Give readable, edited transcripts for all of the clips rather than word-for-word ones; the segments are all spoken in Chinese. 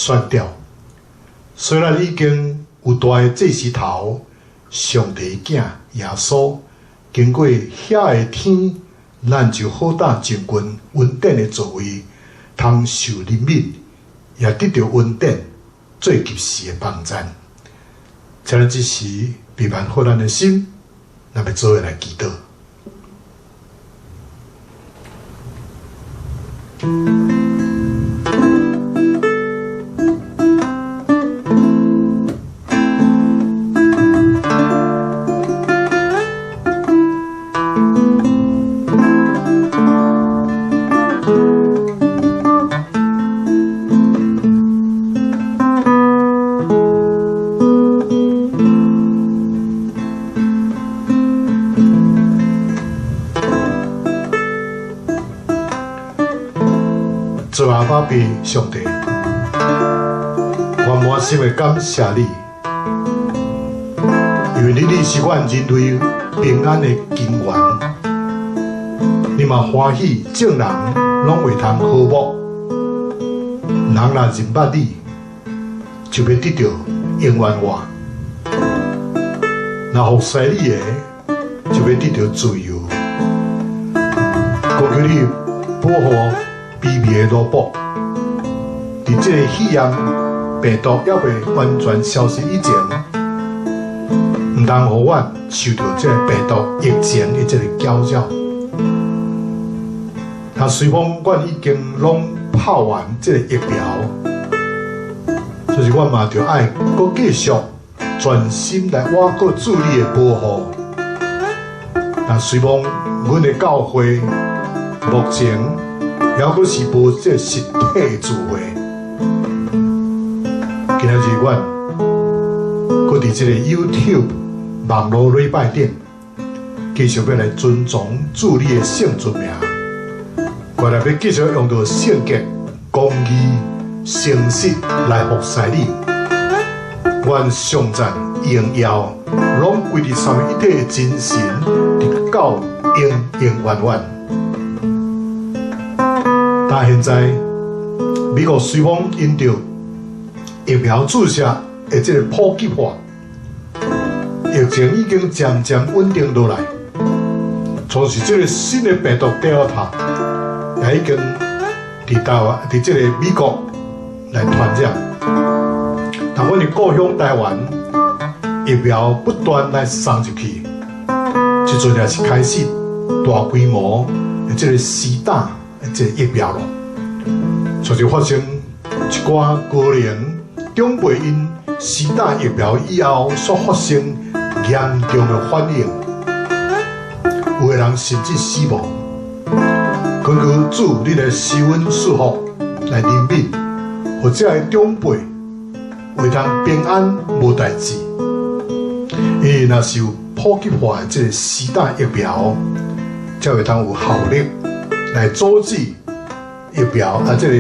选掉。虽然已经有大个祭司头，上帝囝耶稣经过遐个天，咱就好打真君稳定的座位，通受人民，也得到稳定最及时的帮赞。在咱这时陪伴好咱的心，咱要做伙来祈祷。主啊，爸比上帝，我满心的感谢你，因为你是阮人类平安的根源。你嘛欢喜众人拢会通和睦，人若认捌你，就要得到永远活；若服侍你的，就要得到自由。求求你保护卑微的萝卜，伫这个肺炎病毒还未完全消失以前，唔通互阮受到这个病毒疫情的这个搅扰。那虽讲阮已经拢拍完这个疫苗，就是阮嘛着爱搁继续专心来挖过助你的保护。那虽讲阮的教会目前还阁是无这个实体聚会，今仔日阮阁伫这个 YouTube 网络礼拜顶，继续要来尊崇主你的圣尊名，我来要继续用到圣洁、公义、诚实来服侍你。阮上赞、荣耀，拢归伫三位一体的真神，直到永永远远。但现在，美国虽讲因着疫苗注射的这个普及化，疫情已经渐渐稳定落来。从是这个新的病毒Delta，也已经伫这个美国来传染。但阮的故乡台湾疫苗不断来送入去，即阵也是开始大规模的这个施打。这疫苗咯，就是发生一寡高龄长辈因施打疫苗以后所发生严重的反应，有的人甚至死亡。恳求主你来施恩赐福来怜悯，或者的长辈会通平安无代志。因为若是有普及化的这个施打疫苗，才会通有效力。来阻止疫苗这个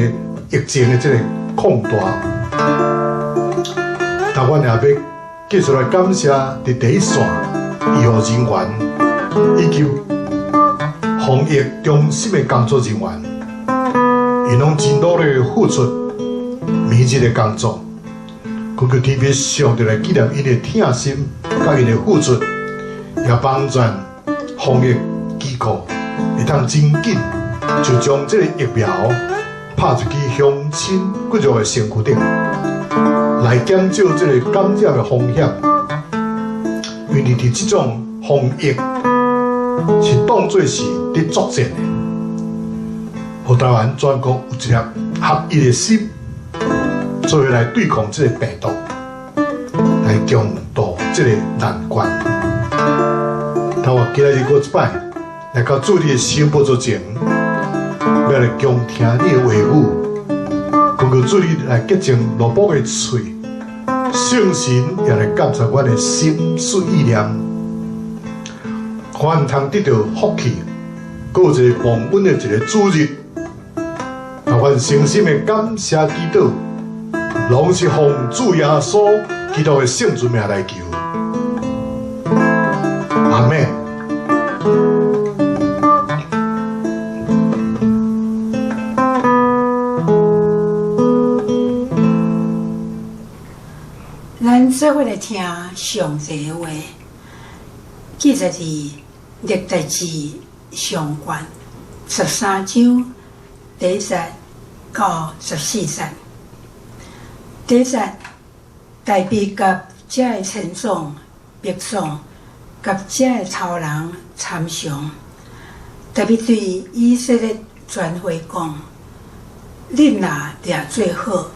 疫情的这个扩大，但阮也要继续来感谢伫第一线医护人员以及防疫中心的工作人员，因拢真努力付出每日的工作。恳求天父上帝来纪念因的疼心，甲因的付出，也帮助防疫机构会通真紧。就将这个疫苗拍入去乡亲骨肉的身躯顶，来减少这个感染的风险。因为伫这种防疫是当作是伫作战的，互台湾全国有一颗合一的心，做伙来对抗这个病毒，来共度这个难关。但我今日过一摆来到主你的圣宝座前。要来恭听你的话语，恳求主你来洁净萝卜的嘴，圣神也来感受阮的心思意念，还通得到福气，过一个蒙恩的一个主日。啊，阮诚心的感谢祈祷，拢是奉主耶稣基督的圣尊名来求，阿门。做伙来听上帝的话，记载伫历代志上卷13章第1节到14节。第1节，大卫甲遮的臣总、百姓，甲遮的头人参详。大卫对以色列全会讲：恁若掠做好，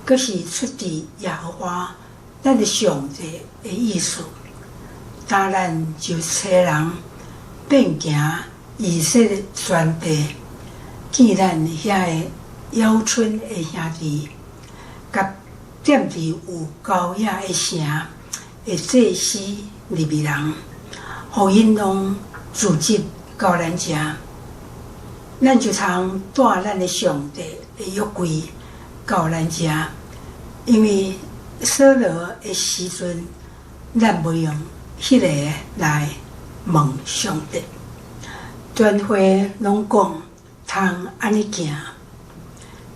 阁是出自耶和华咱的上帝的意思。当咱就找人遍行以色列全地，见咱遐个遥村的兄弟，甲踮伫有高雅的城的祭司利未人，互因拢聚集到咱遮，咱就通带咱的上帝的约柜到咱遮，因为扫罗的时阵，咱袂用迄个来问上帝。全会拢讲通安尼行，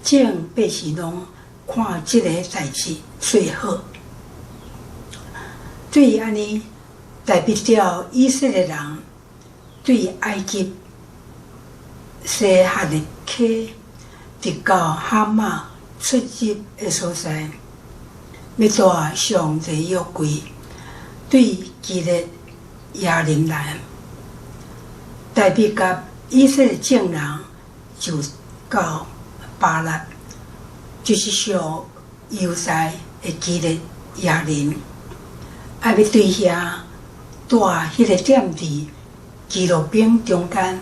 正百姓拢看即个代志最好。对于安尼，代表了以色列人对埃及西哈的溪，直到哈马出入的所在，要带上帝约柜对基列亚林来。代表甲以色列众人就到巴勒，就是属犹大的基列亚林，要对遐带迄个点伫基路饼中间，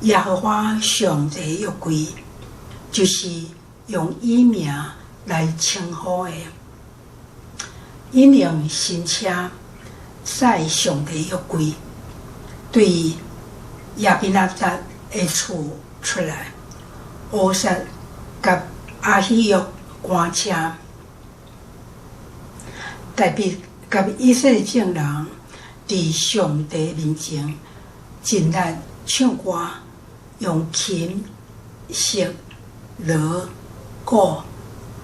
耶和华上帝约柜，就是用伊名来称呼的，引用新车载上帝约柜，对亚比纳达的厝出来，乌撒甲阿希约赶车，代表甲以色列众人伫上帝面前尽力唱歌，用琴、瑟、锣、鼓、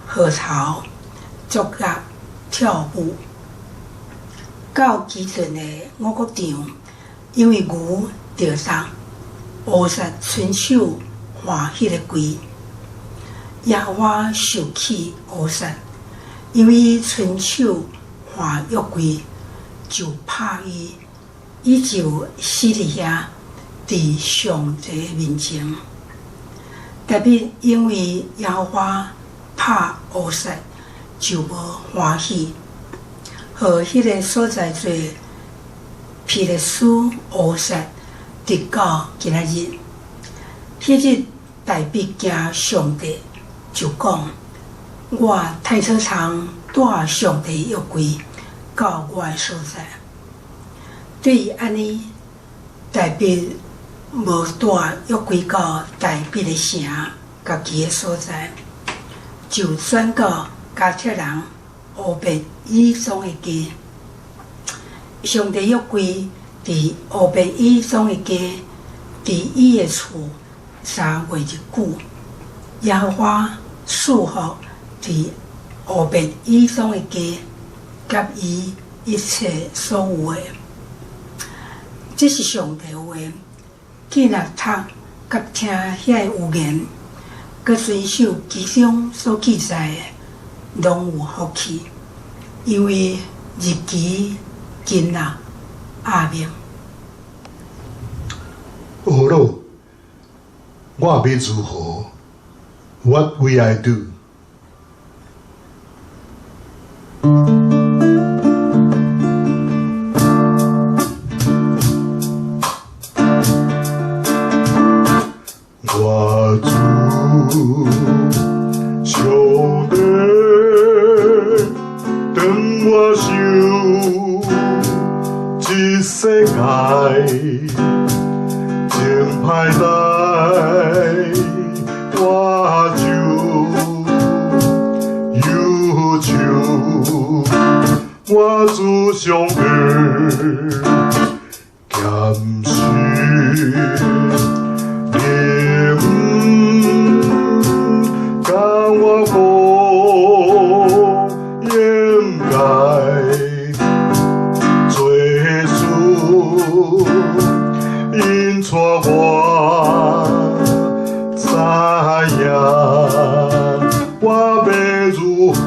号头、竹乐跳舞。到基顿的五谷场，因为牛着重，乌撒伸手换迄个柜，耶和华受气乌撒，因为伊伸手换约柜，就拍伊，伊就死伫遐，伫上帝面前。特别因为耶和华拍乌撒，就无欢喜，和迄个所在做皮勒斯乌撒，直到今仔日。迄日大卫惊上帝，就讲：我太操常带上帝约柜到我的所在。对于安尼，大卫无带约柜到大卫的城，家己的所在，就转到加特人乌别以宗的家。上帝约柜伫乌别以宗的家，伫伊的厝3月1久，耶和华赐福伫乌别以宗的家，甲伊一切所有的。这是上帝话，记若读甲听遐个有言，佮遵守其中所记载的，拢有福气，因为日期近啦。阿明，俄罗，我要如何 ？What will I do？我主上帝，当我想这世界正歹来，我就忧愁，我主上帝谦虚。我不应该因带我知影我要如何。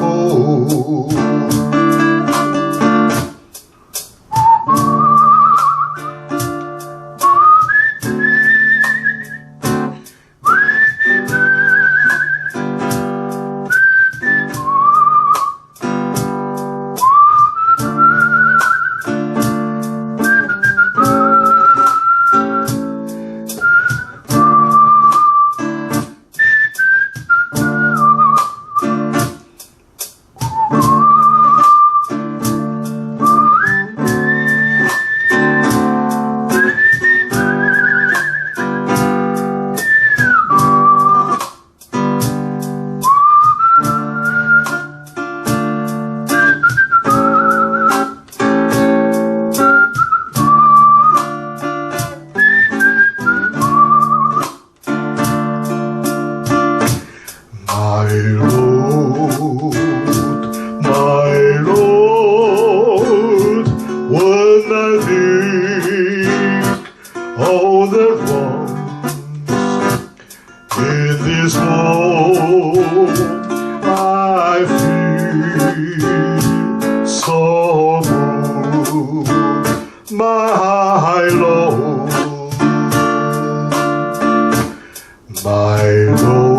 My Lord, when I think all the wrongs in this world, I feel so blue, my Lord, my Lord.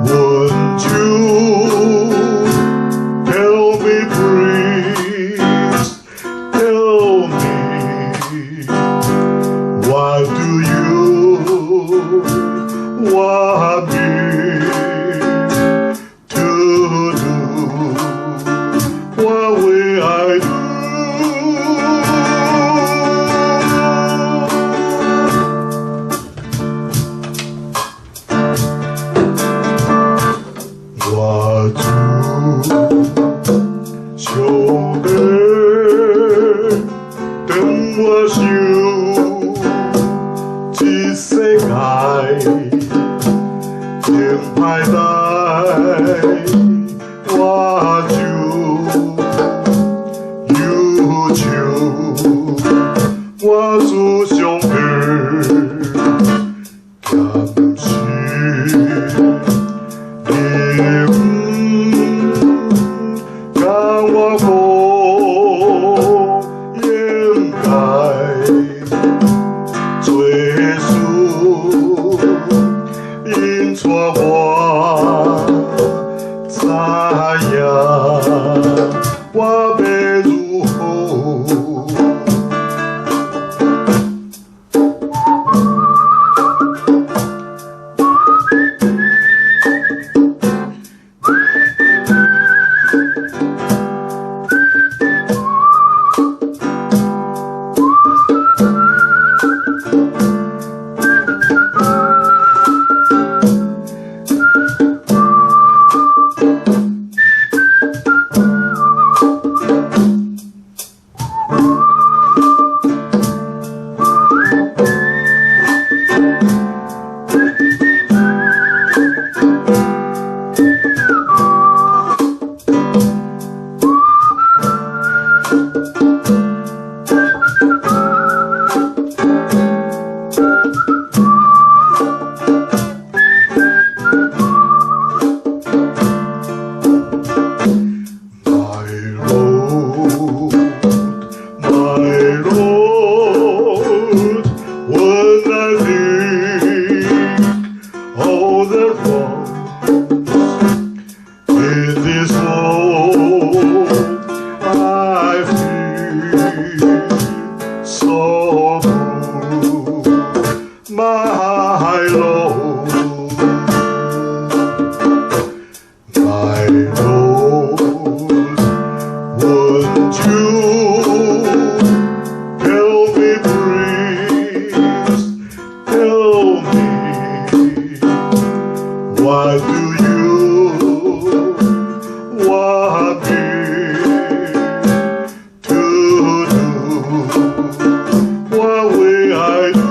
Won't you tell me, please, tell me, what do you want me to do? What will I do?我主求你，等我受这世界，天歹来，我就忧愁，我主上天，感谢。跟我讲应该做事，因带我知影我要如何。My Lord, my Lord, won't you tell me, please, tell me, what do you want me to do? What will I do?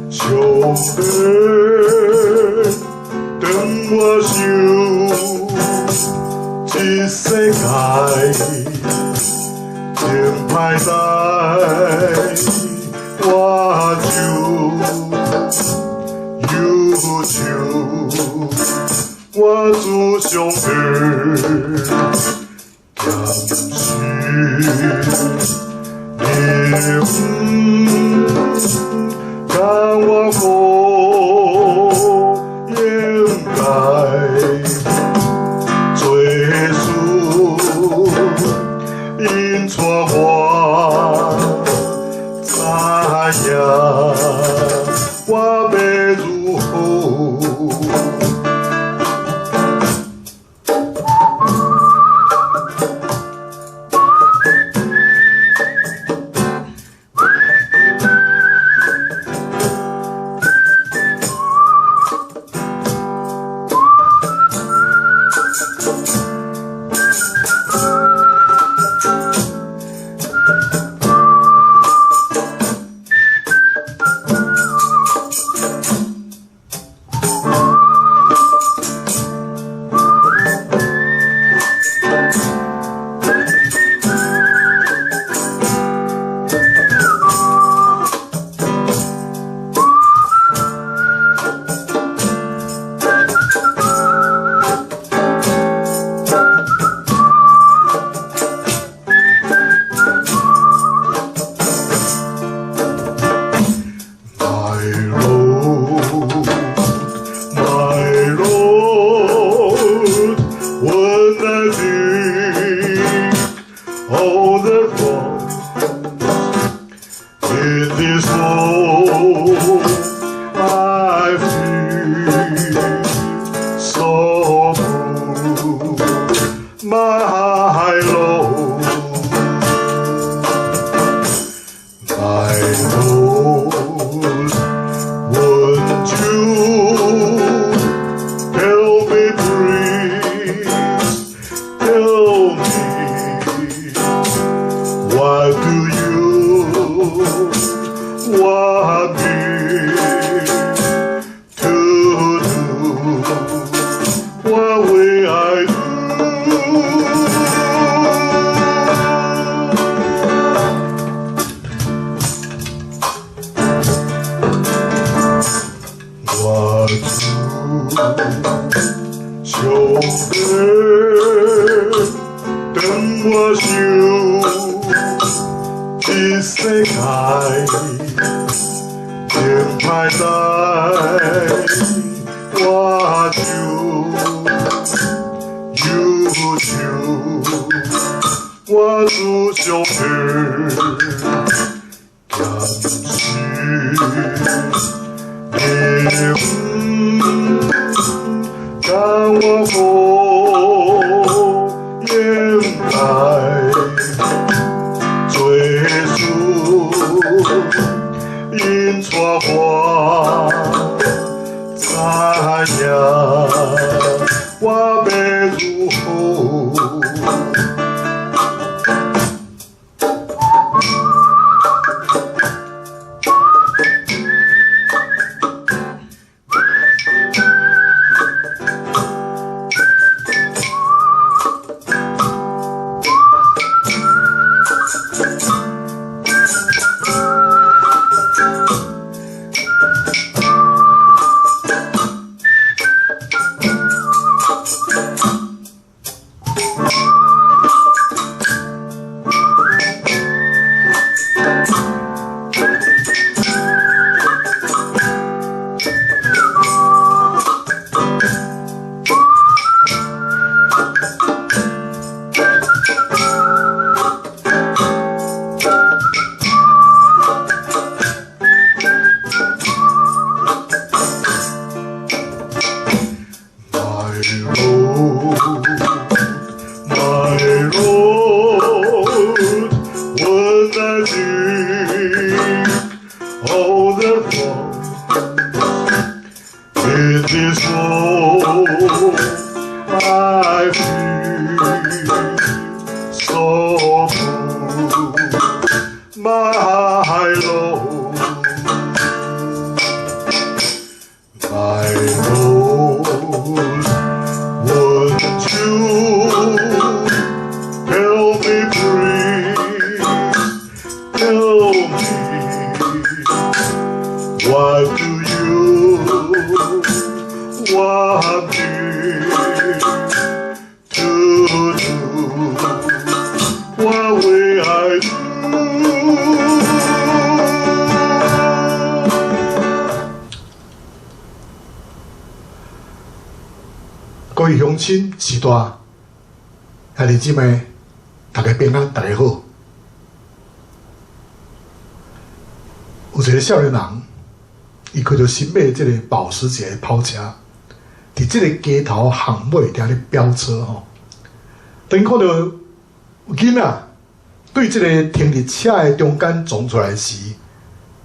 上帝当我想，这世界真歹代，我就忧愁，我只想去甘心。你教我不应该做事，因带我知影我要如何。my Lord. What do you want me to do? What will I do? 各位乡亲时代，兄弟姊妹，大家平安，大家好。有一个少年人，伊开着新买即个保时捷跑车，伫即个街头巷尾伫咧飙车吼。等看到囡仔对即个停伫车的中间撞出来时，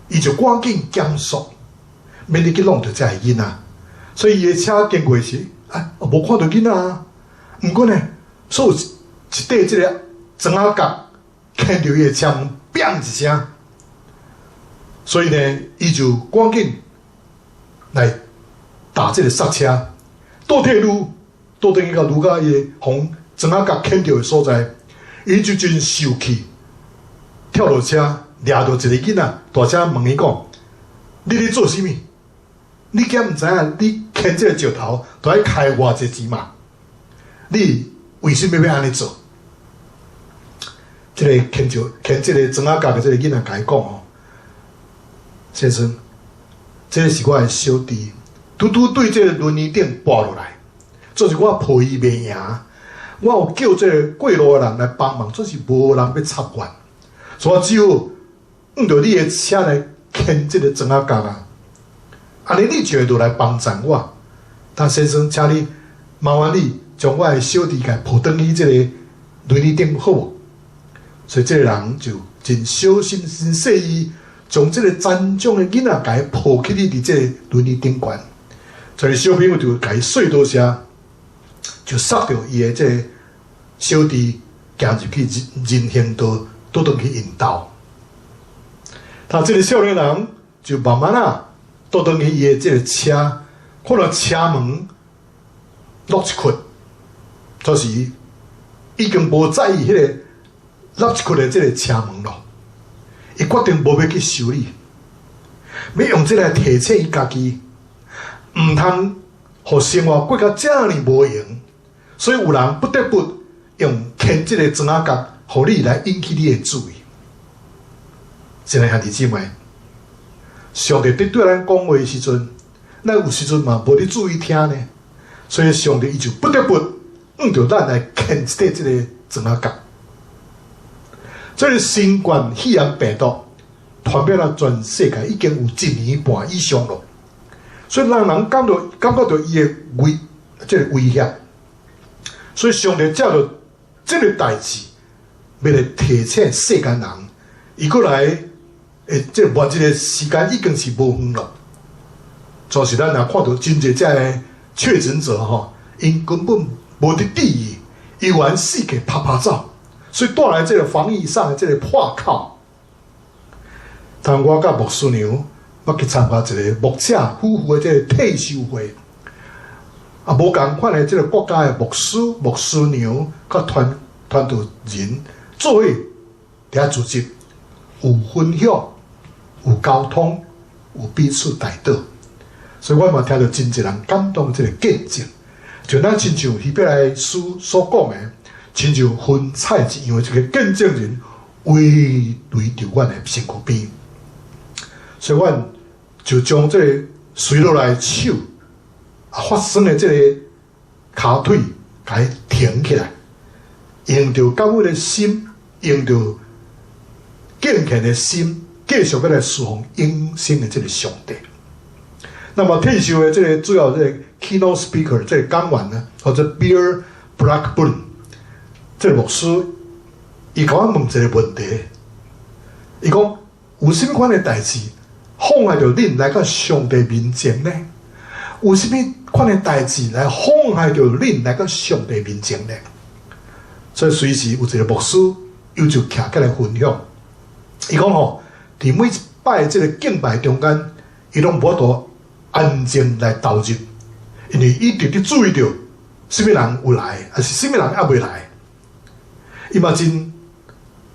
伊就赶紧减速，免你去弄着遮个囡仔。所以伊的车经过时，无看到囡仔啊。毋过呢，所有一块即个砖仔角牵着伊的车门，砰一声。所以呢，伊就赶紧来打这个刹车，倒退路，倒转去到路甲伊个红砖仔角牵着的所在，伊就真受气，跳落车，抓到一个囡仔，大声问伊讲：“你咧做啥物？你竟毋知影你牵这个石头，都爱开偌济钱嘛？你为什么要安尼做？”这个牵这个砖仔角的这个囡仔甲伊讲哦。先生，这是我的小弟，拄对这个轮椅顶跋落来，这是我抱伊袂赢，我有叫这个过路的人来帮忙，这是无人要插管，所以我只有用着你的车来牵这个砖仔角啊。安尼你就会来帮衬我，但先生，请你麻烦你将我的小弟给抱转去这个轮椅顶好无？所以这个人就真小心真细意。将这个残障的囡仔，甲伊抱起伫这个轮椅顶悬，所以小朋友就甲伊碎倒下，就杀掉伊的这个小弟，行入去人行道，倒转去引导。他这个少年人就慢慢倒转去伊的这个车，看到车门落一窟，就是已经无在意迄个落一窟的这个车门咯。伊决定无要去修理，要用这来提醒伊家己，毋通互生活过到遮尔无用，所以有人不得不用牵这个砖仔角，互你来引起你的注意。真诶兄弟姊妹，上帝伫对咱讲话的时阵，咱有时阵嘛无咧注意听呢，所以上帝伊就不得不用着咱来牵一块这个砖仔角。这个新冠肺炎病毒传遍了全世界，已经有1年半以上了，所以让人感觉到伊的威胁，所以上帝借着这个代志，要来提醒世间人，伊过来这末日的时间已经是无远了。就是咱若看到真侪这个确诊者吼，因根本无伫注意，伊原世界拍走。所以带来这个防疫上的这个破口，但我甲牧师娘要去参加一个牧者夫妇的这个退休会，无共款的这个国家的牧师娘甲团队人做伙伫遐组织，有分享，有沟通，有彼此带导，所以我嘛听到真侪人感动的这个见证，就咱亲像希伯来书所讲的。亲像分菜一样的这个见证人，围围着阮的身躯边，所以阮就将这个垂落来的手发酸的这个骹腿，甲伊挺起来，用着感恩的心，用着敬虔的心，继续要来侍奉永生的这个上帝。那么退休的这个主要这个 keynote speaker 这个讲员呢，或者 Bill Blackburn。这个牧师，伊甲我问一个问题，伊讲有甚物款的代志妨碍着恁来到上帝面前呢？有甚物款的代志来妨碍着恁来到上帝面前呢？所以随时有一个牧师，伊就徛起来分享，伊讲吼，伫每一摆这个敬拜中间，伊拢无法度安静来投入，因为伊直直注意到什么人有来，还是什么人还未来。伊嘛真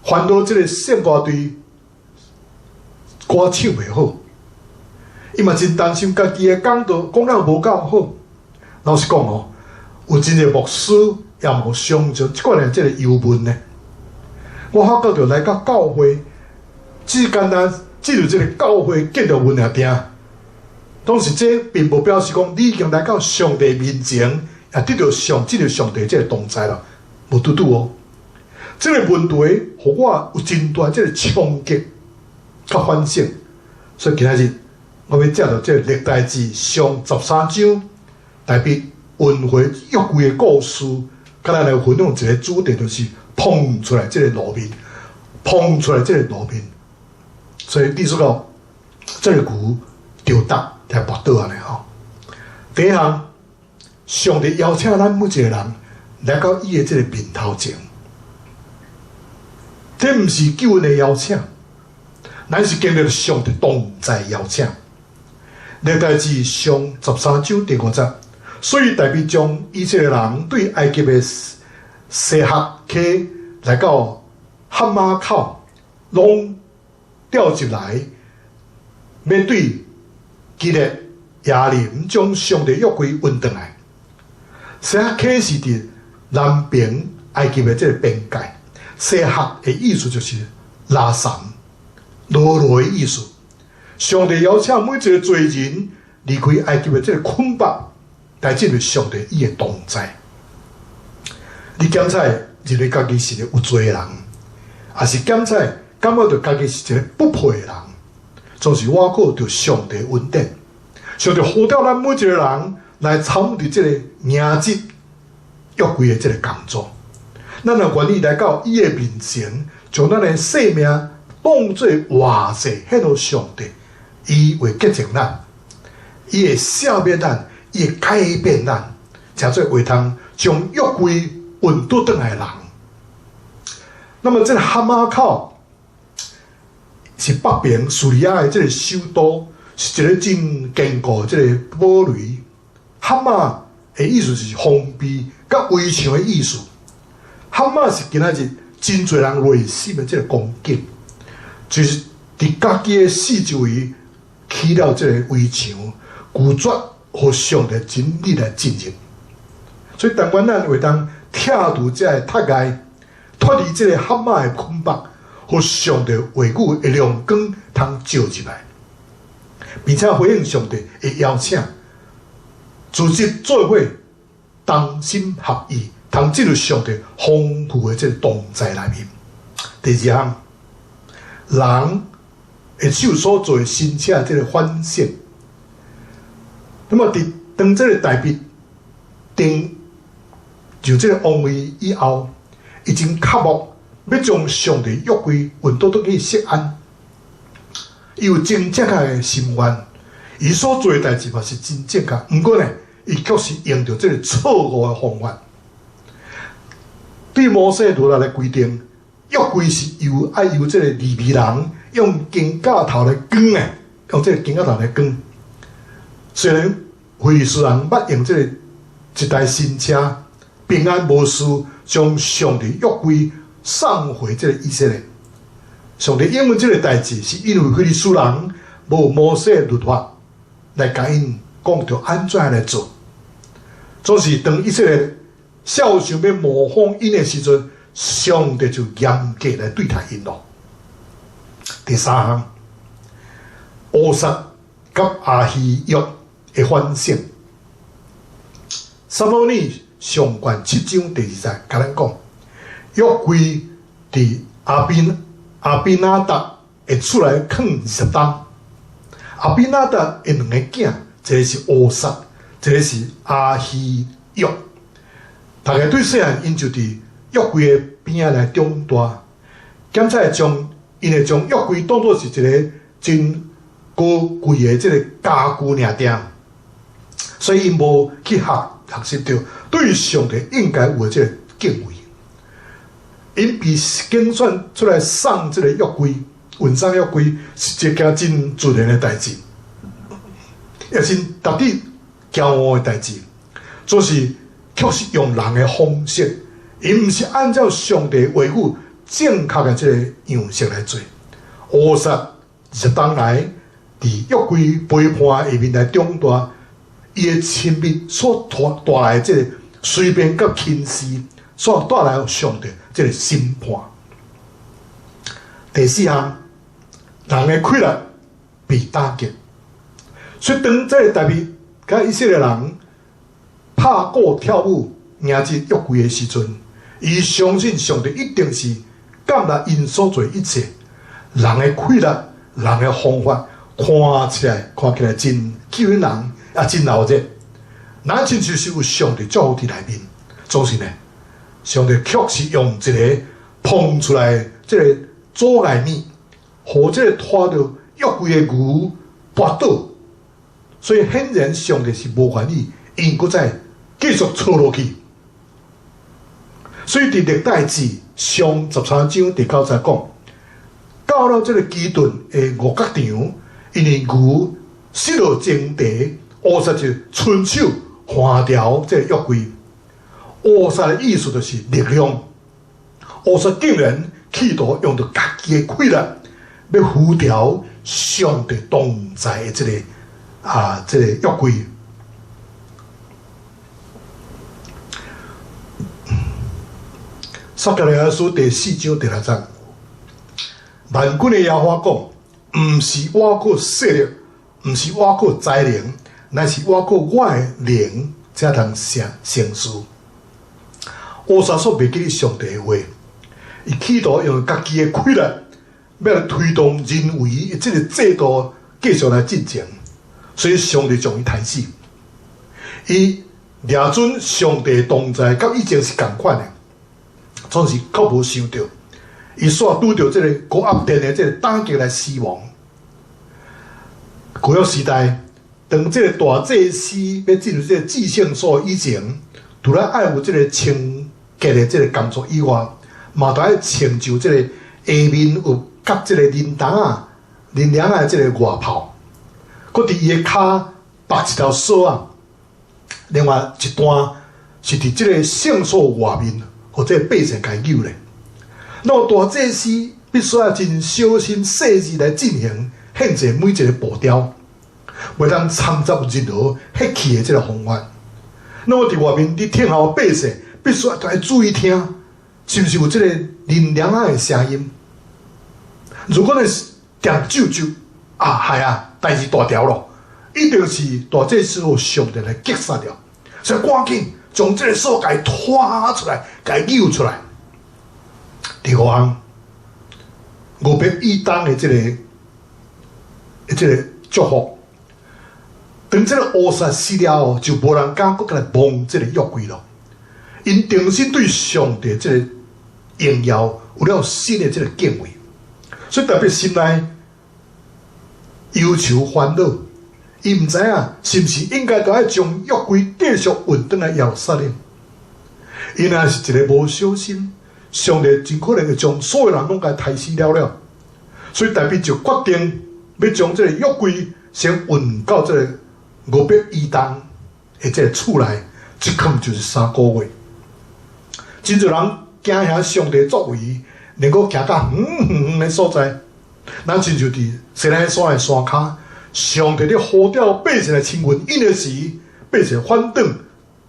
烦恼，这个圣歌队歌唱袂好，伊嘛真担心家己的讲道讲得无够好。老实讲哦，有真个牧师也无上着即款的即个忧闷呢。我发觉着来到教会，只简单只有即个教会见到阮也定。当时这并无表示讲你已经来到上帝面前，也得到上帝即个同在啦，无拄拄哦。这个问题，互我有真大即个冲击甲反省，所以今仔日我要借着这个历代志上13章，代表运回约柜的故事，甲咱来分享一个主题，就是碰出来这个路面，碰出来这个路面。所以意思讲，这个牛着搭来跋倒安尼吼。第一项，上帝邀请咱每一个人来到伊的这个面头前。这毋是救恩的邀请，咱是经历上帝同在邀请。历代志上13章第5节，所以代表将以色列人对埃及的西哈溪来到哈马口，拢调入来，要对基列亚林将上帝约柜运转来。西哈溪是伫南边埃及的这个边界。西哈的意思就是拉山、落落的意思。上帝邀请每一个罪人离开埃及的这个捆绑，来进入上帝伊的同在。你检测认为家己是一个有罪的人，还是检测感觉到家己是一个不配的人？总是我靠着上帝恩典，上帝呼召咱每一个人来参与这个迎接约柜的这个工作。咱也愿意来到伊的面前，将咱的生命当作活祭献给上帝，伊会洁净咱，伊会赦免咱，伊会改变咱，才做会通将约柜运倒转来的人。那么这个哈马口是北边叙利亚的这个首都，是一个真坚固的这个堡垒。哈马的意思是封闭、甲围墙的意思。哈马是今仔日真侪人内心的这个攻击，就是伫家己的四周围起了这个围墙，拒绝互上帝真理来进入。所以，但愿咱会当拆除这个塔盖，脱离这个哈马的捆绑，互上帝话语的亮光通照入来，并且回应上帝的邀请，组织做伙，同心合意。通进入上帝丰富的这个同在内面。第二项，人会手所做申请的这个反省。那么，当这个大笔定就这个王位以后，已经确目要将上帝约柜运倒去锡安。伊有真正确的心愿，伊所做的代志嘛是真正确。不过呢，伊确实用着这个错误的方法。对摩西律来规定，约柜是由这个利未人用金架头来卷的，用这个金架头来卷。虽然非利士人捌用这个一台新车，平安无事，将上帝约柜送回这个以色列。上帝因为这个代志，是因为非利士人无摩西律法来甲因讲着安怎来做，总是当以色列孝想要模仿因的时阵，上帝就严格来对待因咯。第三项，乌撒甲亚希约的反省。撒母耳上卷7章第2节，甲咱讲，约柜伫阿比拿达会出来放20担。阿比拿达的2个囝，一个是乌撒，一个是亚希约。大家对细汉因就伫约柜的边仔来长大，检测将因会将约柜当作是一个真高贵的这个家具尔定，所以因无去学习到对上帝应该有的这个敬畏。因被拣选出来送这个约柜，运送约柜是一件真自然的代志，也是值得骄傲的代志，就是。确实用人的方式，因毋是按照上帝话语正确的这个样式来做。乌撒20担来，伫约柜陪伴下面来长大，伊的亲密所带来即个随便甲轻视，所带来上帝即个审判。第四项，人的快乐被打击。所以当即个大卫甲以色列人拍鼓跳舞迎接约柜的时阵，伊相信上帝一定是感纳因所做一切。人的快乐，人的方法，看起来真吸引人，也真闹热。咱亲就是有上帝祝福伫内面，总是呢，上帝确实用一个碰出来即个阻碍面，或者拖到约柜的牛跋倒。所以显然上帝是无愿意，因搁再继续错落去。所以伫历代志上13章第9节讲，到了这个基顿的五角场，因为牛失落争地，乌撒就伸手换掉这个约柜。乌撒的意思就是力量。乌撒竟然企图用到家己的快乐，要扶调上帝同在的这个约柜。撒迦利亚书第4章第6节，万军的耶和华讲：毋是我靠势力，毋是我靠才能，乃是我靠我的灵才通成事。乌撒所袂记哩上帝的话，伊企图用家己的快乐，要来推动人为即个制度继续来进前，所以上帝将伊杀死。伊抓准上帝同在，甲以前是同款的。总是较无想到，伊煞拄着即个高压电的即个打击来死亡。古约时代，当即个大祭司要进入即个至圣所以前，除了爱有即个清洁的即个工作以外，嘛都爱成就即个下面有夹即个铃铛的即个外袍，搁伫伊的骹绑一条绳啊，另外一段是伫即个圣所外面。或者百姓该救咧，那么大祭司必须要真小心细致来进行献祭每一个步调，袂当掺杂任何血气的这个方法。那么伫外面伫听候百姓必须要注意听，是不是有这个铃铛的声音？如果是点啾啾系啊，代志大条咯，一定是大祭司和上帝来击杀掉，所以赶紧。将这个手给拖出来，给扭出来。第五项，俄别以东的这个祝福，等这个乌撒死了后，就无人敢搁来摸这个约柜咯。因重新对上帝这个荣耀有了新的这个敬畏，所以特别心内忧愁烦恼。伊毋知影是毋是应该都要将约柜继续运转来耶路撒冷。伊若是一个无小心，上帝真可能会将所有人拢甲杀死了。所以大卫就决定要将这个约柜先运到这个俄别以东的这个厝内，一困就是3个月。真侪人惊遐上帝作为，能够行到远的所在，咱亲像伫西奈山的山骹。上帝咧呼召百姓来亲近因的时，百姓反转，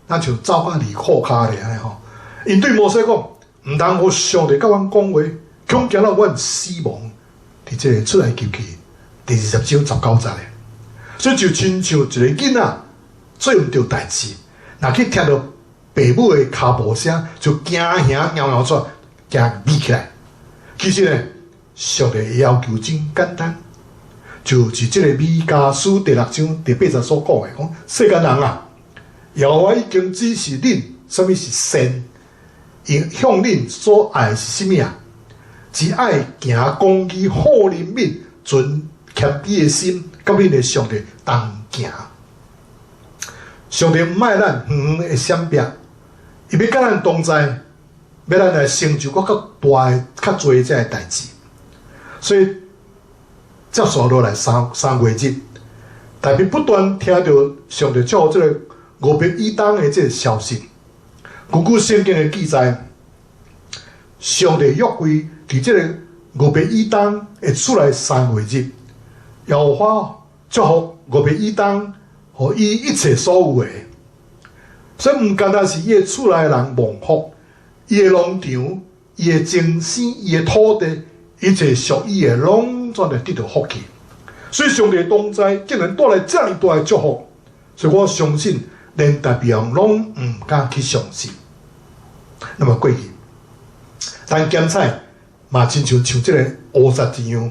咱就走到离裤骹咧安尼吼。因对摩西讲，毋通互上帝甲阮讲话，恐惊到阮死亡。伫即个出埃及记第20章19节咧，所以就亲像一个囡仔做毋着代志，若去听到爸母的脚步声，就惊吓摇出，惊眯起来。其实呢，上帝的要求真简单。就是这个弥迦书第6章第8节所讲的，讲世间人啊，耶和华已经指示恁什么是善，向恁所爱是什么啊？只爱行公义、好人民、存谦卑的心，甲恁的上帝同行。上帝唔爱咱远远的闪避，伊要甲咱同在，要咱来成就较大的、较多的这个代志，所以。接续落来三月日，大卫不断听到上帝祝福这个俄别以东的这个消息。根据圣经的记载，上帝约柜伫这个俄别以东会出来3月日，耶和华祝福五百以东，和伊一切所有的。所以毋单单是伊的厝内人蒙福，伊的农场、伊的精生、伊的土地，一切属伊的，拢全来得到福气。所以上帝同在，竟然带来这样大的祝福，所以我相信，连代表拢毋敢去相信。那么过去，咱检采嘛，亲像这个乌撒一样，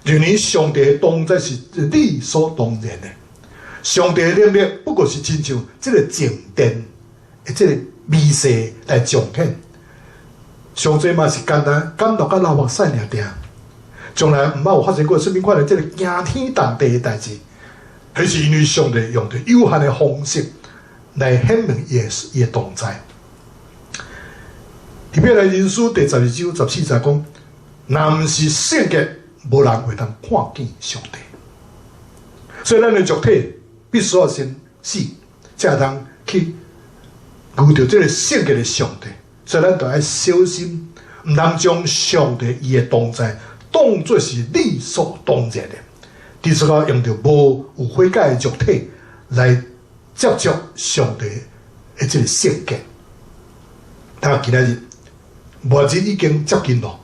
认为上帝的同在是理所当然的。上帝的能力不过是亲像这个静电的这个微细来彰显。上帝嘛是简单感动甲流目屎尔尔。从来毋捌有发生过什么款的这个惊天动地的代志，迄是因为上帝用着有限的方式来显明伊的同在。特别来人书第12章14节讲，若毋是圣洁，无人会当看见上帝。所以咱的肉体必须要先死，才会当去遇到这个圣洁的上帝。所以咱就要小心，毋通将上帝伊的同在当作是理所当然的，伫此个用着无有悔改的肉体来接触上帝的这个圣洁。但今仔日末日已经接近咯，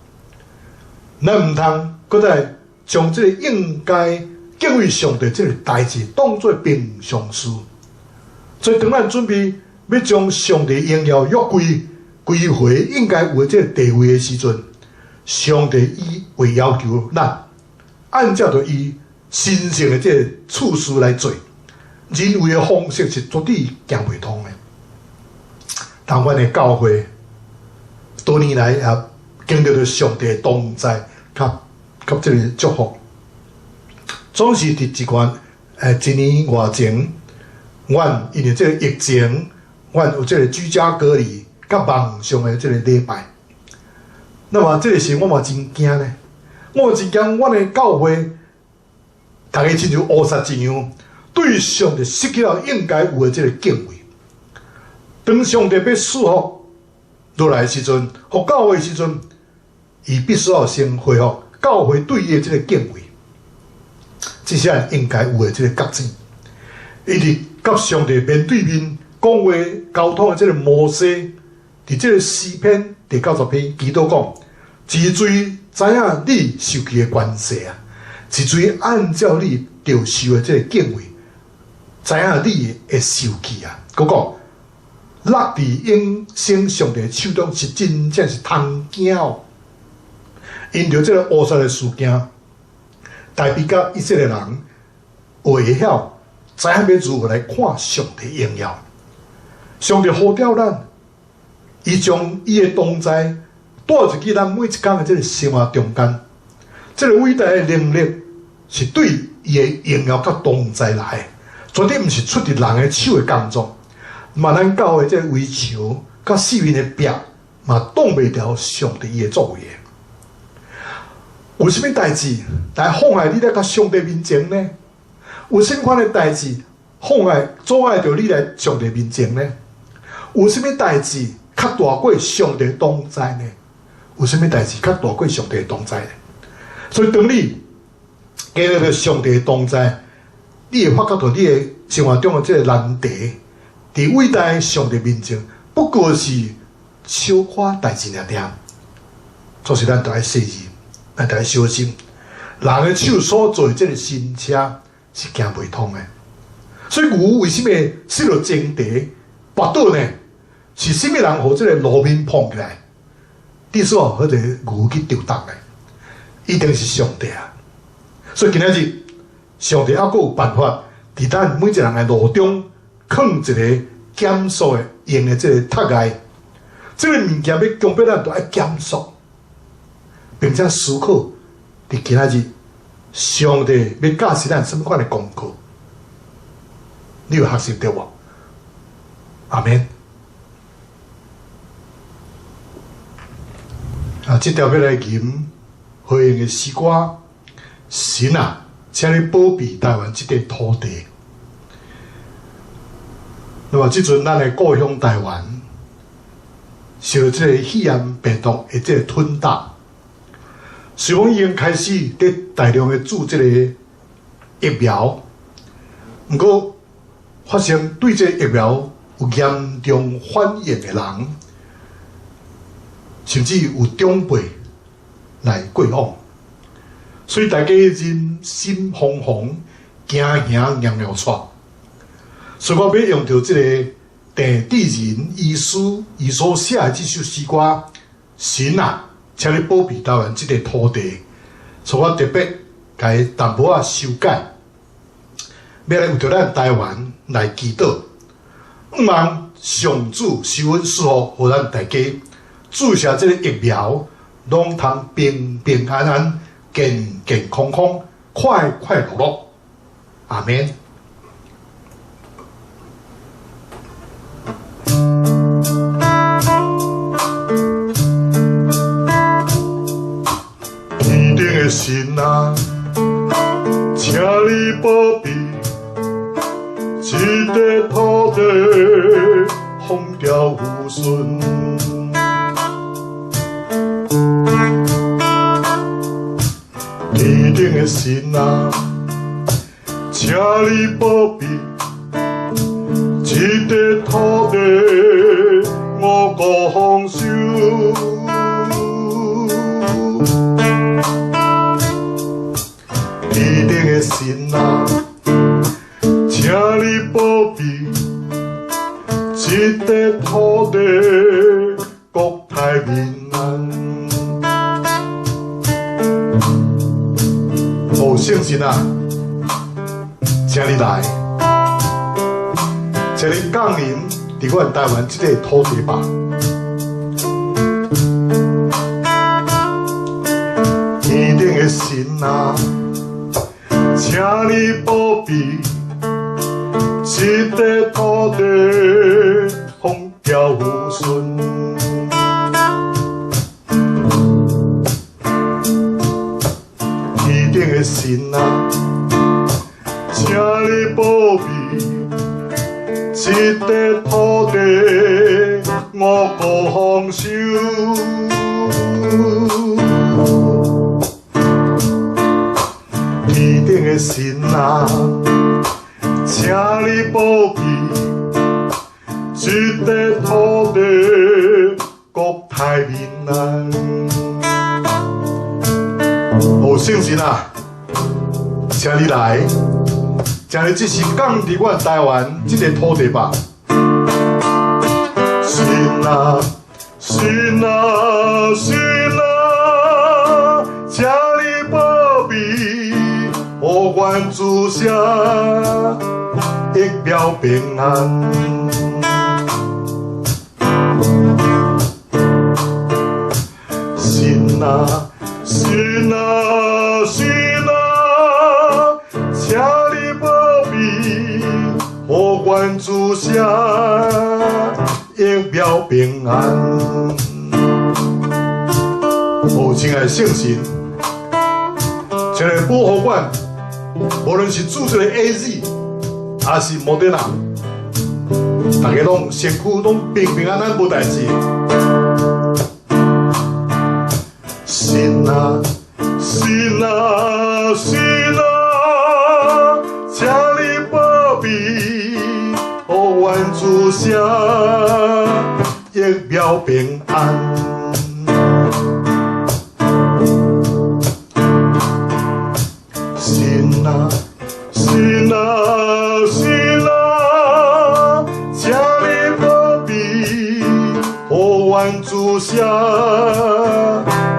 咱毋通搁再将这个应该敬畏上帝这个代志当作平常事。所以当咱准备要将上帝荣耀约柜归回应该有这个地位的时阵，上帝伊会要求咱按照着伊神圣的这个处事来做，人为的方式是绝对行袂通的。但阮的教会多年来也经历着上帝的同在，甲这个祝福，总是伫一年外前，阮因为这个疫情，阮有这个居家隔离，甲网上的这个礼拜。那么这个时我嘛真惊呢，我嘛真惊，阮的教会，大家亲像乌撒一样，对上帝失去了应该有的这个敬畏。当上帝要赐福落来的时阵，互教会的时阵，伊必须要先恢复教会对伊的这个敬畏，这些应该有的这个觉醒。伊伫甲上帝面对面讲话沟通的这个模式，伫这个诗篇第90篇，基督讲：之罪知影你受去的关系啊，之罪按照你着受的这个敬畏，知影你会受去啊。佮讲落伫永生上帝手中是真正是通惊哦。因着这个乌撒的事件，代表甲以色列人会晓知影要如何来看上帝荣耀。上帝呼召咱，伊将伊的同在带入去咱每一天的这个生活中间。这个伟大的能力是对伊的荣耀甲同在来的，绝对毋是出自人的手的工作。嘛，咱教会这个围墙甲四面的壁，嘛挡袂牢上帝伊的作为。有啥物代志来妨碍你来甲上帝面前呢？有啥款的代志妨碍阻碍着你来上帝面前呢？有啥物代志较大过上帝同在呢？有啥物代志较大过上帝同在呢？所以当你经历着上帝同在，你会发觉到你的生活中的这个难题，伫伟大的上帝面前，不过是小可代志尔尔。所以咱都要细心，咱都要小心。人的手所做的这个新车是行袂通的。所以牛为什么失落前蹄跋倒呢？是什么人互这个路面碰起来？你说迄个牛去丢档的，一定是上帝啊！所以今仔日上帝还佫有办法，伫咱每一个人的路中放一个减速的用的这个塔盖，这个物件要强迫咱都要减速，并且思考伫今仔日上帝要教示咱什么款的功课，你有学习到无？阿免。这条要来吟回应的诗歌，神啊，请你保庇台湾这块土地。那么，即阵咱的故乡台湾受这个肺炎病毒的这个吞打，希望已经开始在大量的注这个疫苗，不过发生对这疫苗有严重反应的人，甚至有长辈来过往，所以大家人心惶惶，惊吓尿尿喘。所以我要用到这个地地人医师伊所写的这首诗歌，神啊，请你保庇台湾这个土地。所以我特别甲伊淡薄仔修改，要来为着咱台湾来祈祷，希望上主收恩赐福，互咱大家注射这个疫苗，拢通平平安安、健健康康、快快乐乐。阿免。天顶的神啊，请你保庇这个土地风调雨顺。天顶的神啊，请你保庇这个土地五谷丰收。天顶的神啊，请你保庇这个土地国泰民安。哦，圣神啊，请你来，请你降临伫阮台湾这个土地吧。天顶的神啊，请你保庇这个土地风调雨顺。天顶的神啊，请你保庇这个土地五谷丰收。天顶的神啊，请你保庇这个土地国泰民安。哦，圣神啊，请你来，请你这时降伫阮台湾这个土地吧。神啊，神啊，神啊，请你保庇，互阮注射疫苗平安。神啊，神啊，神啊，请你保庇，互阮注射疫苗平安。哦，亲爱的圣神，请来保护阮，无论是注射的 AZ， 还是莫德纳，大家拢身躯拢平平安安无代志。神啊，神啊，神啊，请你保庇，互阮注射疫苗平安。神啊，神啊，神啊，请你保庇，互阮注射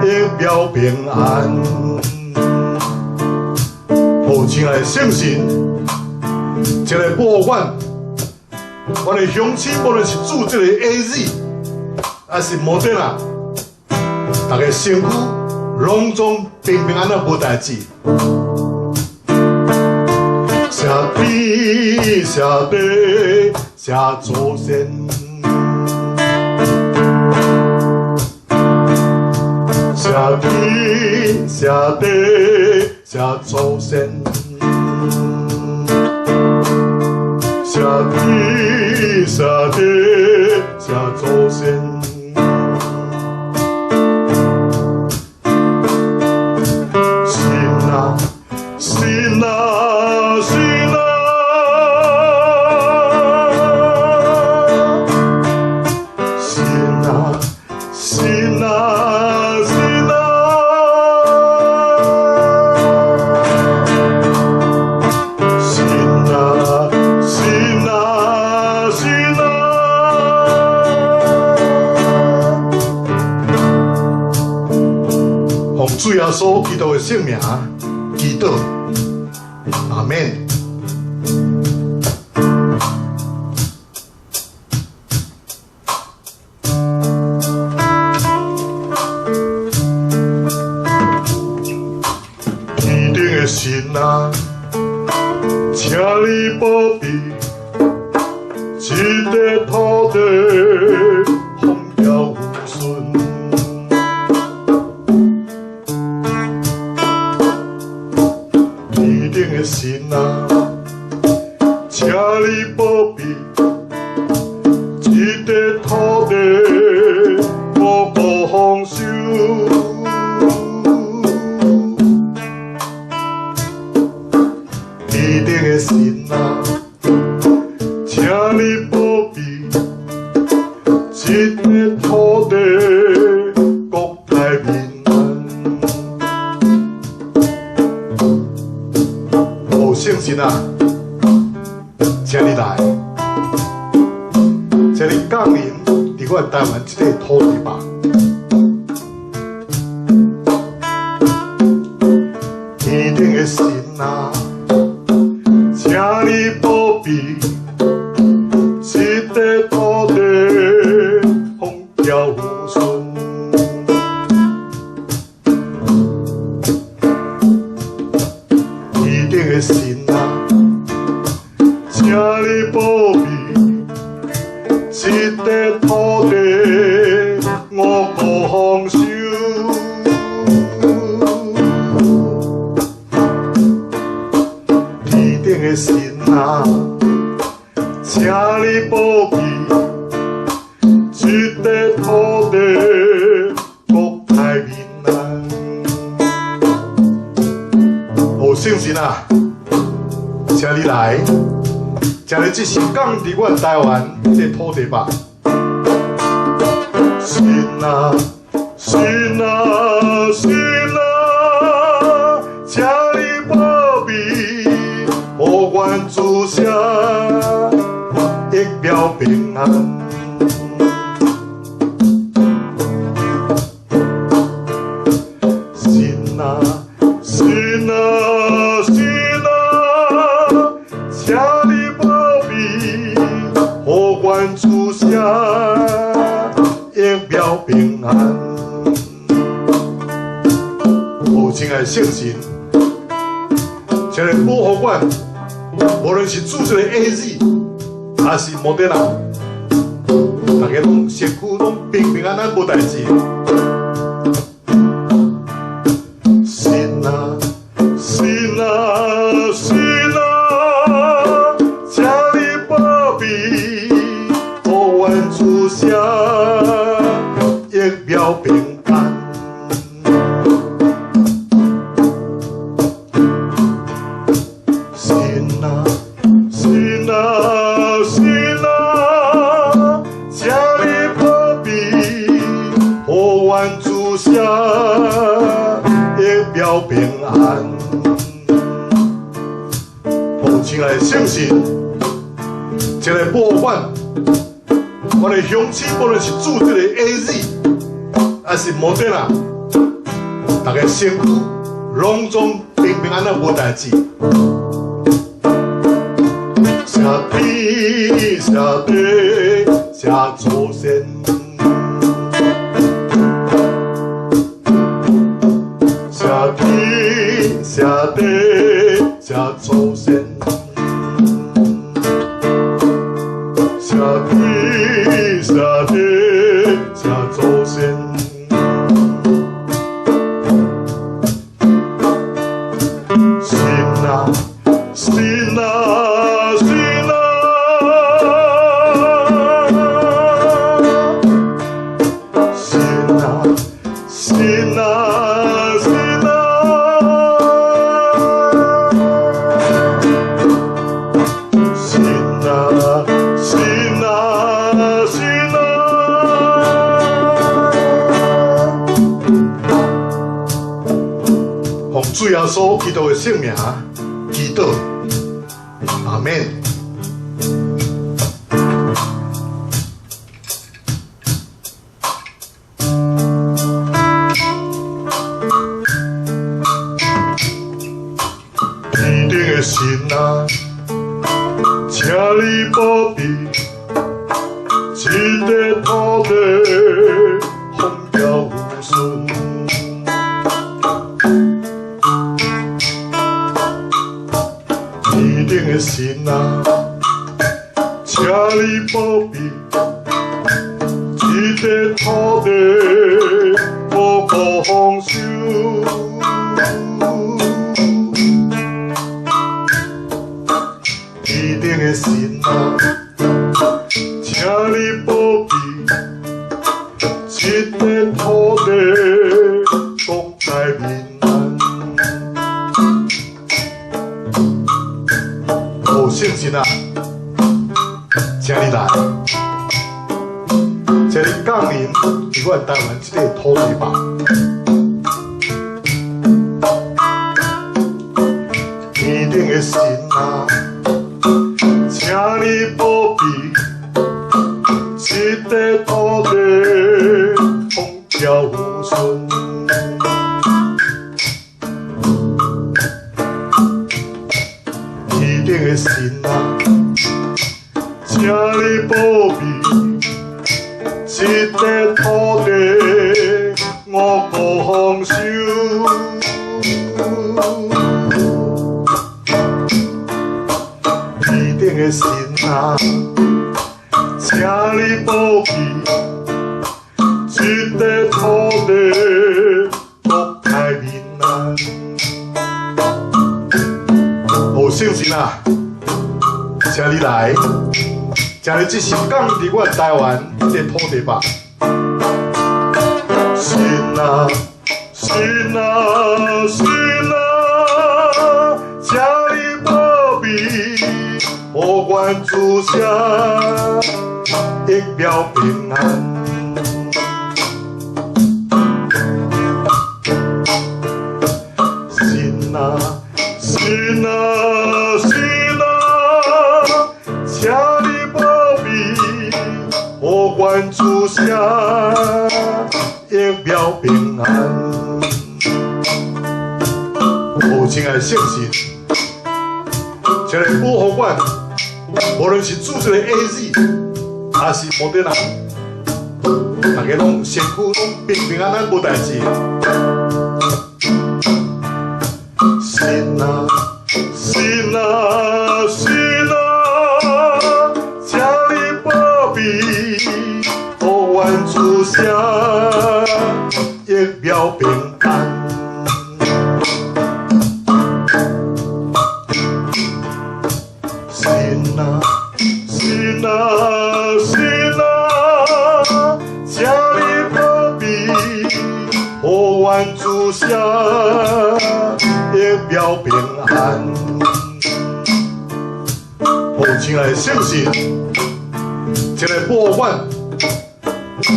疫苗平安。哦，亲爱的圣神，请来保护阮的乡亲，无论是注这个 AZ， 还是莫德纳，大家身躯拢总平平安安无代志。谢天谢地谢祖先，谢天谢地谢祖先，谢天谢地谢祖先。神啊，神啊，耶稣基督的圣名祈祷，阿门。天顶的神啊，请你保庇这块土地，风调雨顺。天顶的神啊，请你保庇这块土地，无辜丰收。天顶的神啊，请你保庇这块土地，国泰民安。有圣神啊，请你来，请你降临伫阮台湾这块土地吧。天顶的神啊，请你保庇这块土地，风调雨顺。天顶的神啊，请你保庇这块土地，五谷丰收。天顶的神啊，请你保庇这块土地，国泰民安。有圣神啊，请你来，请你这神降伫阮台湾这土地吧。神啊，神啊，神啊，请你保庇，互阮祖先疫苗平安。神啊，神啊，神啊，请你保庇，互阮祖先疫苗平安。有亲爱的圣神，请你保护阮，无论是注射的 AZ， 还是莫德纳，大家拢身躯拢平平安安无代志。神啊，神啊，神啊，请你保庇，互阮祖先疫苗平安。神啊，神啊，神啊，请你保庇，互阮祖先疫苗平安。有亲爱的圣神，请来保护阮的乡亲，无论是注这个 AZ， 还是莫德纳，大家身躯拢总平平安安无代志。谢天谢地谢祖先，谢天谢地谢祖先，谢天谢地谢祖先。神啊，神啊，神啊，神啊，神啊，神啊，神啊，神啊，神啊。奉主耶稣基督的圣名祈祷，阿门。保庇，一块土地风调雨顺。天顶的神啊，请你保庇，一块土地无辜丰收。天顶的神啊，请你保庇，一块土地国泰民安。有信心啊，请你来，请你降临伫阮台湾这个土地吧。天顶的神啊，请你保庇，一块土地风调雨顺。天顶的神啊，请你保庇，一块土地五谷丰收。天顶的神啊，请你保庇，一块土地国泰民安。有信心啊，请你来，请你这首降伫阮台湾这土地吧。神啊，神啊，神啊，请你保庇，互阮祖先疫苗平安。神啊，神啊，神啊，请你保庇，互阮祖先疫苗平安。有亲爱的圣神，请来保护阮，无论是注射的 AZ， 还是莫德纳，大家拢身躯拢平平安安无代志。神啊，神啊，神啊，请你保庇，互阮祖先疫苗平安。神啊，神啊，神啊，请你保庇，互阮祖先疫苗平安。有亲爱的圣神，请来保护阮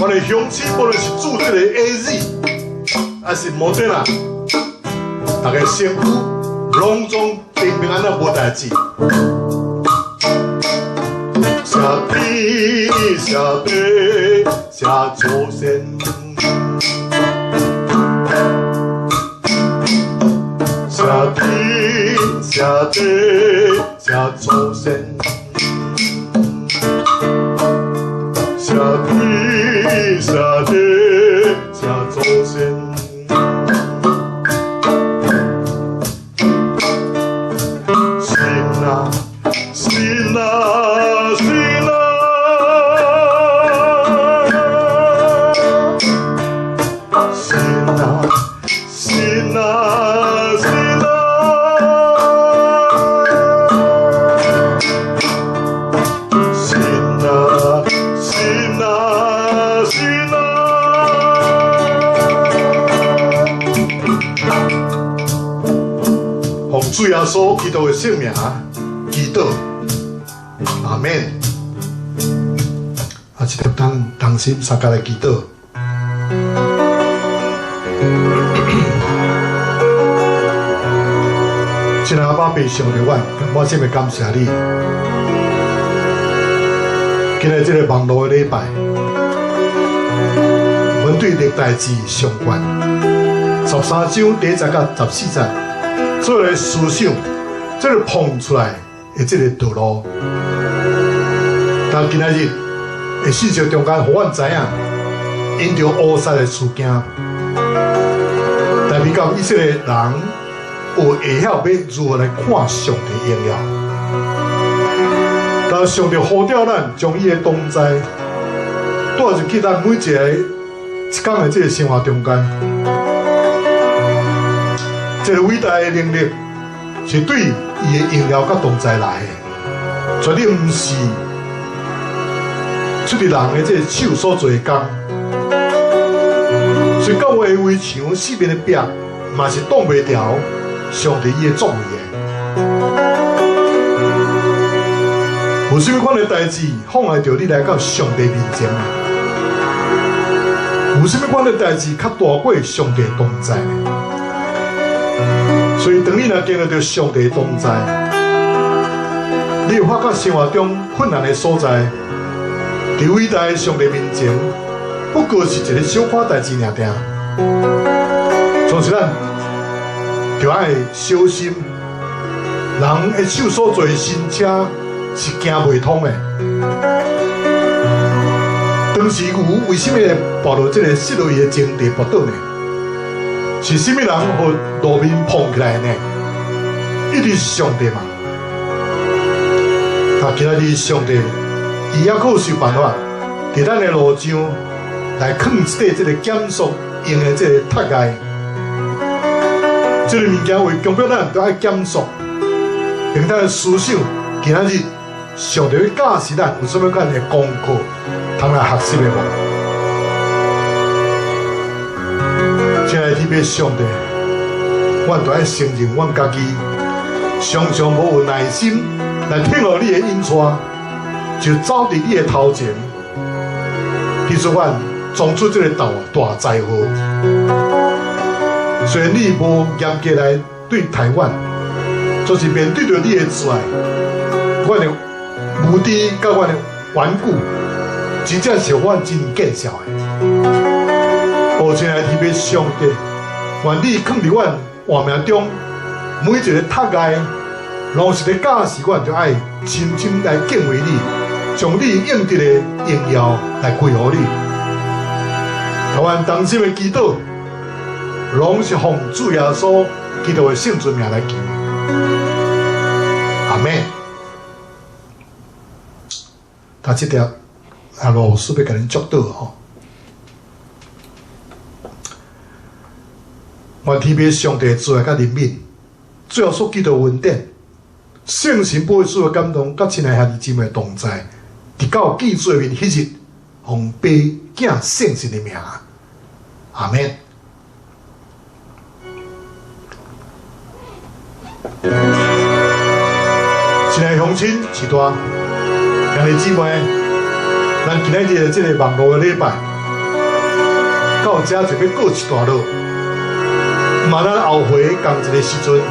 的乡亲，无论是注射的 AZ， 还是莫德纳，大家身躯拢总平平安安无代志。谢天谢地谢祖先，谢天谢地谢祖先，谢天谢地谢祖先。神啊，神啊，神啊，神啊，神啊，神啊，神啊，神啊，神啊。奉主耶稣基督的圣名祈祷，阿免。啊，这条同心三家来祈祷。亲爱的阿爸，爸上的阮，我真的感谢你。今日这个网络的礼拜，阮对历代志上悬13章第1节到14节，做个思想，这个碰出来的这个道路，但今仔日的信息中间，互阮知影，因着乌撒的事件，代表到以色列人有会晓要如何来看上帝荣耀。但上帝呼召咱，将伊的同在带入去咱每一个一天的这个生活中间，这个伟大的能力是对伊的荣耀甲同在来的，绝对毋是出伫人的这个手所做的工。所以教会的围墙四面的壁，嘛是挡袂牢上帝伊的作为的。有啥物款的代志妨碍着你来到上帝面前？有啥物款的代志较大过上帝同在？所以当你若经历到上帝同在，你会发觉生活中困难的所在，伫伟大的上帝面前，不过是一个小可代志尔定。从此咱就爱小心，人的手所做的新车是行袂通的。当时牛为什么会步入这个失落伊的境地跋倒呢？是什么人互路面碰起来呢？一定是上帝嘛。啊，今仔日上帝伊还佫有想办法，伫咱的路上来放一块这个减速用的这个踏盖。这个物件为强迫咱都爱减速，并咱的思想，今仔日上帝要教示咱有啥物款的功课，通来学习的无？亲爱的天父上帝，阮都爱承认，阮家己常常无有耐心来听候你的引带，就走伫你的头前，其实阮撞出这个大灾祸。虽然你无严格来对待阮，就是面对着你的慈爱，阮的无知甲阮的顽固，真正是阮真见笑的。亲爱的天父上帝，愿你放伫阮活命中每一个踏界，拢是咧教示阮，就爱深深来敬畏你，将你应得的荣耀来归乎你。台湾当心的祈祷，拢是奉主耶稣基督的圣尊名来祈。阿门。他这条老师要甲恁祝祷吼。愿天父上帝慈爱甲怜悯，最后所基督恩典，圣神保惠师的感动，甲亲爱兄弟姊妹同在，直到记做面迄日，奉父子圣神的名，阿门。亲爱乡亲是大兄弟姊妹，咱今仔日的这个网络的礼拜，到这就要过一段落。嘛，咱后回同一个时阵，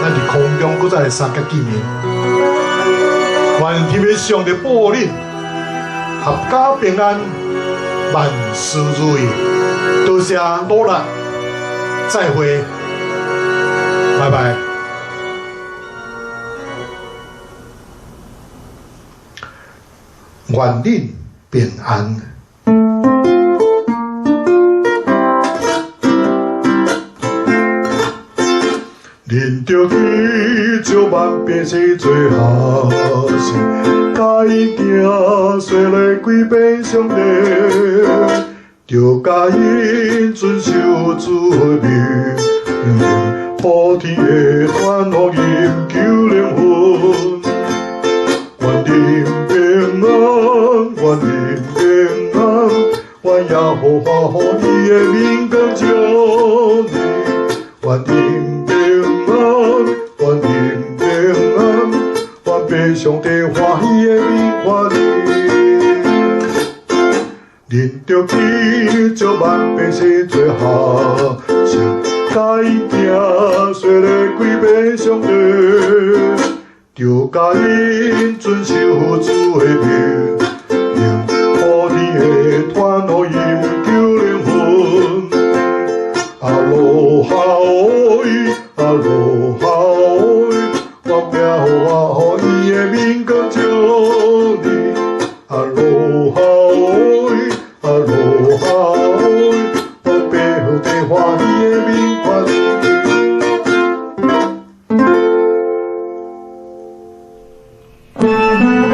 咱伫空中搁再来相结见面。愿天父上帝保护恁，合家平安，万事如意。多谢努力，再会，拜拜。愿恁平安。恁着去照万变是最好事，甲伊行说来归遍上帝，着甲伊遵守主的命令，普天的传福音救灵魂。愿恁平安，愿恁平安，愿耶和华予伊的名光照你，愿恁愿恁平安，愿被上帝欢喜的名看你。恁着去照万变是最好事，甲伊行说来归遍上帝，着甲伊遵守主的命令，普天的传福音救灵魂。阿罗哈哦，阿罗哈哦，我名予伊的名光照你，拜。